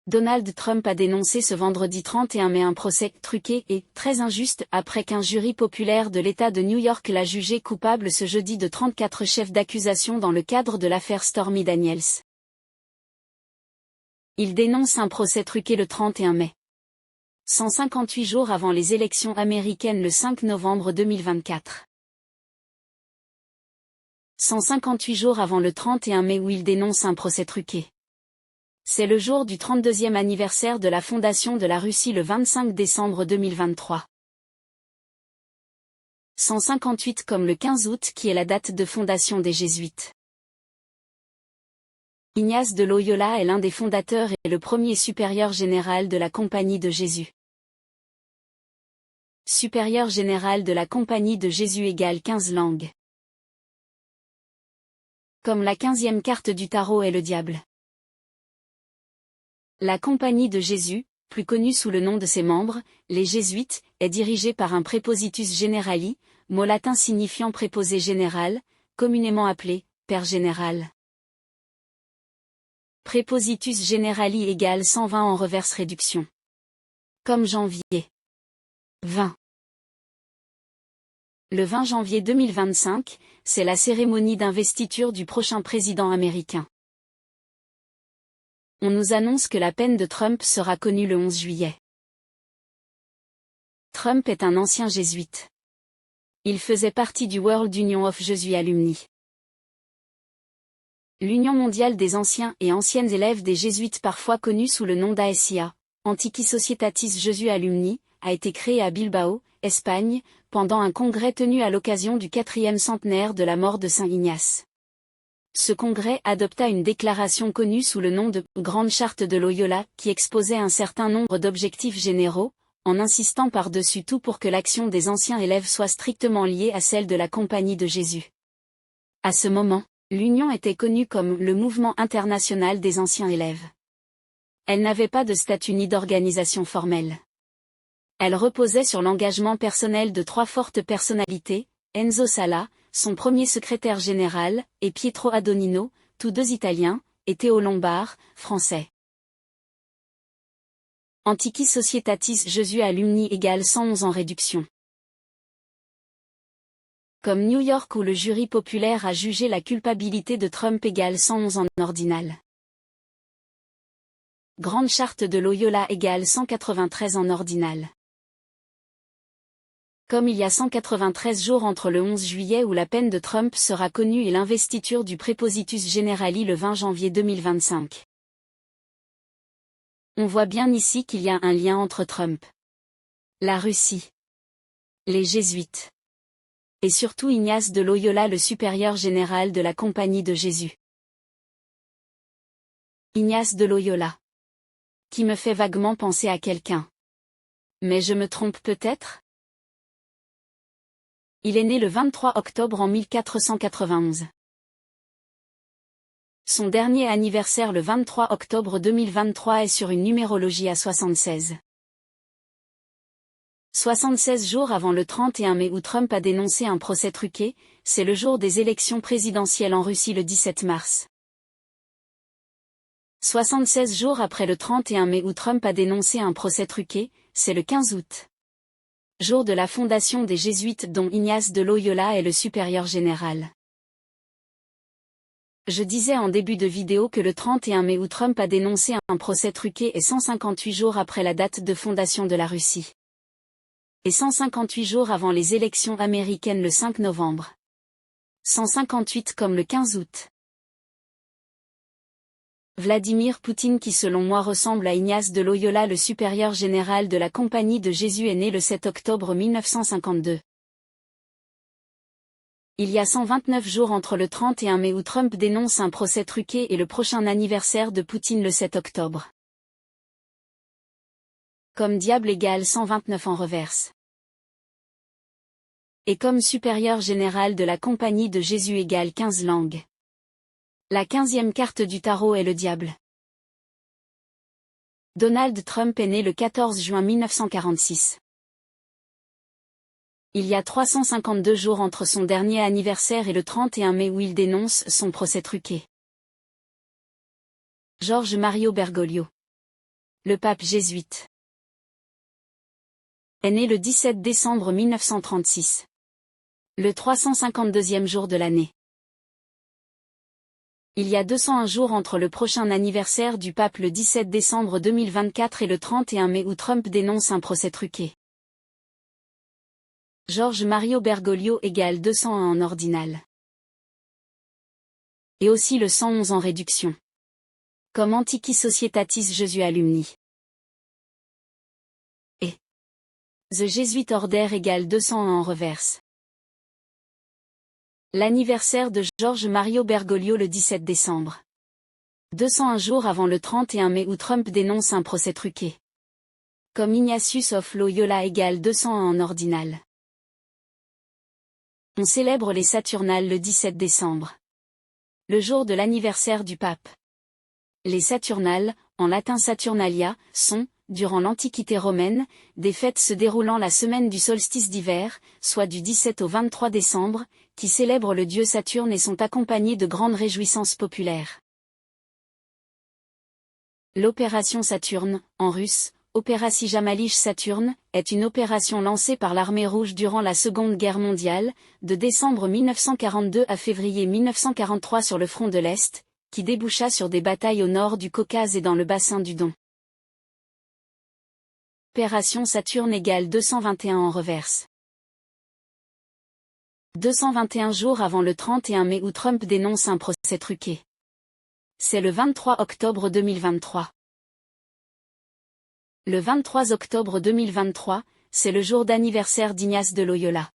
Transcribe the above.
Donald Trump a dénoncé ce vendredi 31 mai un procès truqué et très injuste après qu'un jury populaire de l'État de New York l'a jugé coupable ce jeudi de 34 chefs d'accusation dans le cadre de l'affaire Stormy Daniels. Il dénonce un procès truqué le 31 mai. 158 jours avant les élections américaines le 5 novembre 2024. 158 jours avant le 31 mai où il dénonce un procès truqué. C'est le jour du 32e anniversaire de la fondation de la Russie le 25 décembre 2023. 158 comme le 15 août qui est la date de fondation des Jésuites. Ignace de Loyola est l'un des fondateurs et le premier supérieur général de la Compagnie de Jésus. Supérieur général de la Compagnie de Jésus égale 15 langues. Comme la 15e carte du tarot est le diable. La Compagnie de Jésus, plus connue sous le nom de ses membres, les Jésuites, est dirigée par un prépositus generali, mot latin signifiant préposé général, communément appelé père général. Prépositus generali égale 120 en reverse réduction. Comme janvier. 20. Le 20 janvier 2025, c'est la cérémonie d'investiture du prochain président américain. On nous annonce que la peine de Trump sera connue le 11 juillet. Trump est un ancien jésuite. Il faisait partie du World Union of Jesuit Alumni. L'Union mondiale des anciens et anciennes élèves des jésuites parfois connue sous le nom d'ASIA, Antiqui Societatis Jesu Alumni, a été créée à Bilbao, Espagne, pendant un congrès tenu à l'occasion du 4e centenaire de la mort de Saint Ignace. Ce congrès adopta une déclaration connue sous le nom de « Grande Charte de Loyola » qui exposait un certain nombre d'objectifs généraux, en insistant par-dessus tout pour que l'action des anciens élèves soit strictement liée à celle de la Compagnie de Jésus. À ce moment, l'Union était connue comme le Mouvement international des anciens élèves. Elle n'avait pas de statut ni d'organisation formelle. Elle reposait sur l'engagement personnel de 3 fortes personnalités, Enzo Sala, son premier secrétaire général, et Pietro Adonino, tous 2 italiens, et Théo Lombard, français. Antiqui Societatis Jesu Alumni égale 111 en réduction. Comme New York où le jury populaire a jugé la culpabilité de Trump égale 111 en ordinal. Grande Charte de Loyola égale 193 en ordinal. Comme il y a 193 jours entre le 11 juillet où la peine de Trump sera connue et l'investiture du prépositus generali le 20 janvier 2025. On voit bien ici qu'il y a un lien entre Trump, la Russie, les Jésuites, et surtout Ignace de Loyola le supérieur général de la Compagnie de Jésus. Ignace de Loyola. Qui me fait vaguement penser à quelqu'un. Mais je me trompe peut-être ? Il est né le 23 octobre en 1491. Son dernier anniversaire le 23 octobre 2023 est sur une numérologie à 76. 76 jours avant le 31 mai où Trump a dénoncé un procès truqué, c'est le jour des élections présidentielles en Russie le 17 mars. 76 jours après le 31 mai où Trump a dénoncé un procès truqué, c'est le 15 août. Jour de la fondation des Jésuites dont Ignace de Loyola est le supérieur général. Je disais en début de vidéo que le 31 mai où Trump a dénoncé un procès truqué est 158 jours après la date de fondation de la Russie. Et 158 jours avant les élections américaines le 5 novembre. 158 comme le 15 août. Vladimir Poutine qui selon moi ressemble à Ignace de Loyola le supérieur général de la Compagnie de Jésus est né le 7 octobre 1952. Il y a 129 jours entre le 31 mai où Trump dénonce un procès truqué et le prochain anniversaire de Poutine le 7 octobre. Comme diable égale 129 en reverse. Et comme supérieur général de la Compagnie de Jésus égale 15 langues. La 15e carte du tarot est le diable. Donald Trump est né le 14 juin 1946. Il y a 352 jours entre son dernier anniversaire et le 31 mai où il dénonce son procès truqué. George Mario Bergoglio. Le pape jésuite est né le 17 décembre 1936. Le 352e jour de l'année. Il y a 201 jours entre le prochain anniversaire du pape le 17 décembre 2024 et le 31 mai où Trump dénonce un procès truqué. George Mario Bergoglio égale 201 en ordinal. Et aussi le 111 en réduction. Comme Antiqui Societatis Jesu Alumni. Et The Jesuit Order égale 201 en reverse. L'anniversaire de George Mario Bergoglio le 17 décembre. 201 jours avant le 31 mai où Trump dénonce un procès truqué. Comme Ignatius of Loyola égale 201 en ordinal. On célèbre les Saturnales le 17 décembre. Le jour de l'anniversaire du pape. Les Saturnales, en latin Saturnalia, sont, durant l'Antiquité romaine, des fêtes se déroulant la semaine du solstice d'hiver, soit du 17 au 23 décembre, qui célèbrent le dieu Saturne et sont accompagnées de grandes réjouissances populaires. L'opération Saturne, en russe, Opératie Jamalij Saturne, est une opération lancée par l'Armée rouge durant la Seconde Guerre mondiale, de décembre 1942 à février 1943 sur le front de l'Est, qui déboucha sur des batailles au nord du Caucase et dans le bassin du Don. Opération Saturne égale 221 en reverse. 221 jours avant le 31 mai où Trump dénonce un procès truqué. C'est le 23 octobre 2023. Le 23 octobre 2023, c'est le jour d'anniversaire d'Ignace de Loyola.